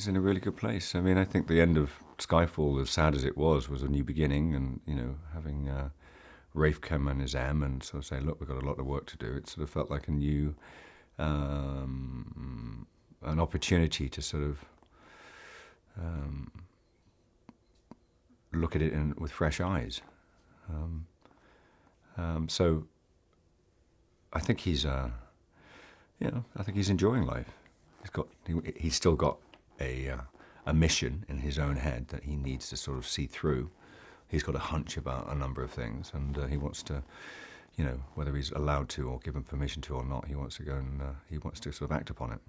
he's in a really good place. I mean, I think the end of Skyfall, as sad as it was a new beginning, and having Rafe come on his M and sort of say, look, we've got a lot of work to do. It sort of felt like a new, an opportunity to sort of look at it with fresh eyes. So I think I think he's enjoying life. He's still got a mission in his own head that he needs to sort of see through. He's got a hunch about a number of things, and he wants to, whether he's allowed to or given permission to or not, he wants to go and he wants to sort of act upon it.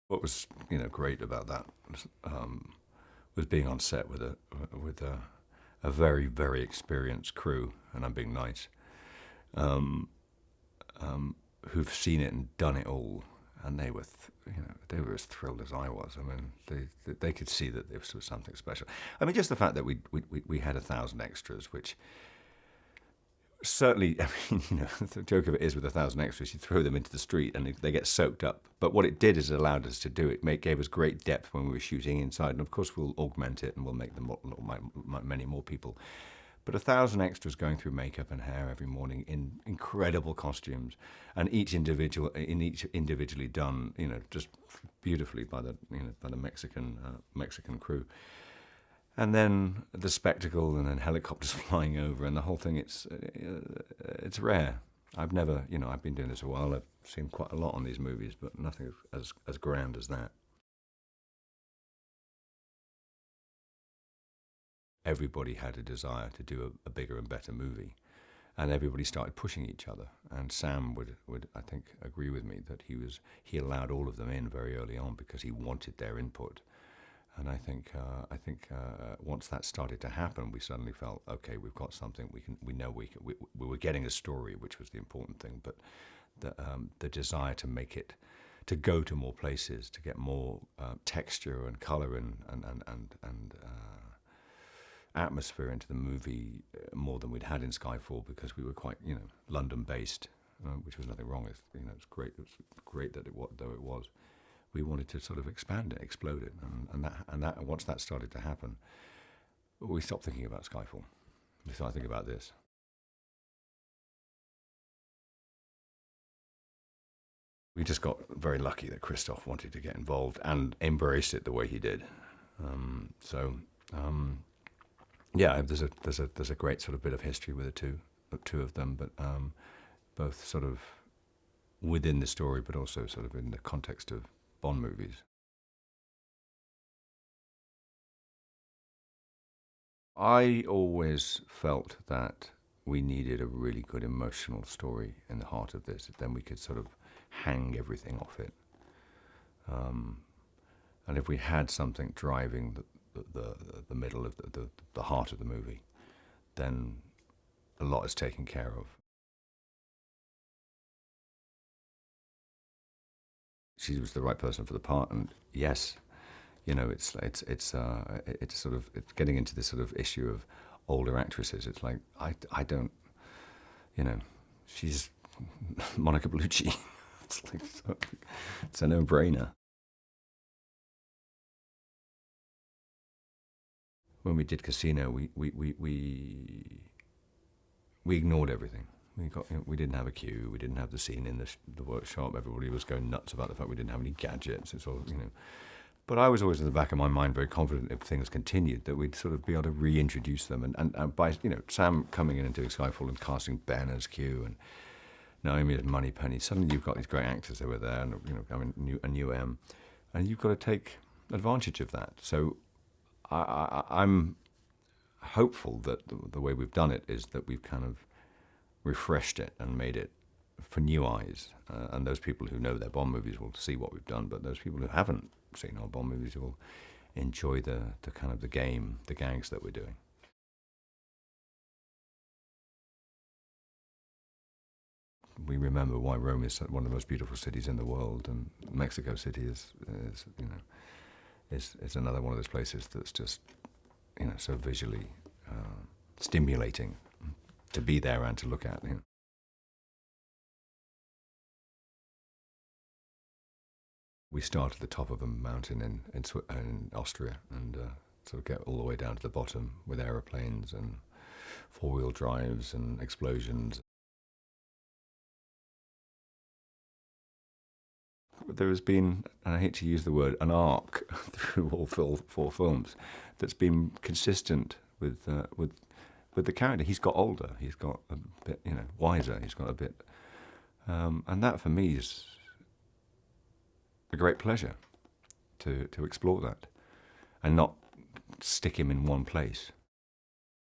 What was great about that was being on set with a very, very experienced crew, and I'm being nice, who've seen it and done it all, and they were they were as thrilled as I was. I mean, they could see that this was something special. I mean, just the fact that we had 1,000 extras, which certainly, I mean, the joke of it is with 1,000 extras, you throw them into the street and they get soaked up. But what it did is it allowed us to do it. It gave us great depth when we were shooting inside, and of course we'll augment it and we'll make them many more people. But 1,000 extras going through makeup and hair every morning in incredible costumes, and each individually done, just beautifully by the Mexican crew. And then the spectacle, and then helicopters flying over, and the whole thing. It's rare. I've never, I've been doing this a while. I've seen quite a lot on these movies, but nothing as grand as that. Everybody had a desire to do a bigger and better movie, and everybody started pushing each other. And Sam would I think agree with me that he allowed all of them in very early on because he wanted their input. And I think once that started to happen, we suddenly felt, okay, we've got something. We were getting a story, which was the important thing. But the desire to make it, to go to more places, to get more texture and color and atmosphere into the movie, more than we'd had in Skyfall, because we were quite London based, which was nothing wrong. It's great. It was great that though it was. We wanted to sort of expand it, explode it, and that once that started to happen, we stopped thinking about Skyfall. We started thinking about this. We just got very lucky that Christoph wanted to get involved and embraced it the way he did. So yeah, there's a great sort of bit of history with the two of them, but both sort of within the story, but also sort of in the context of Bond movies. I always felt that we needed a really good emotional story in the heart of this. Then we could sort of hang everything off it. And if we had something driving the middle of the heart of the movie, then a lot is taken care of. She was the right person for the part, and yes, it's sort of it's getting into this sort of issue of older actresses. It's like I don't, she's Monica Bellucci. It's a no-brainer. When we did Casino, we ignored everything. We didn't have a queue. We didn't have the scene in the workshop. Everybody was going nuts about the fact we didn't have any gadgets. It's all. But I was always in the back of my mind very confident if things continued that we'd sort of be able to reintroduce them. And by Sam coming in and doing Skyfall and casting Ben as Q and Naomi as Moneypenny, suddenly you've got these great actors that were there, and a new M, and you've got to take advantage of that. So I'm hopeful that the way we've done it is that we've kind of refreshed it and made it for new eyes. And those people who know their Bond movies will see what we've done, but those people who haven't seen our Bond movies will enjoy the kind of the gags that we're doing. We remember why Rome is one of the most beautiful cities in the world, and Mexico City is another one of those places that's just so visually stimulating to be there and to look at. We start at the top of a mountain in Austria and sort of get all the way down to the bottom with aeroplanes and four-wheel drives and explosions. There has been, and I hate to use the word, an arc through all four films that's been consistent with the character. He's got older. He's got a bit, wiser. He's got a bit, and that for me is a great pleasure to explore that, and not stick him in one place.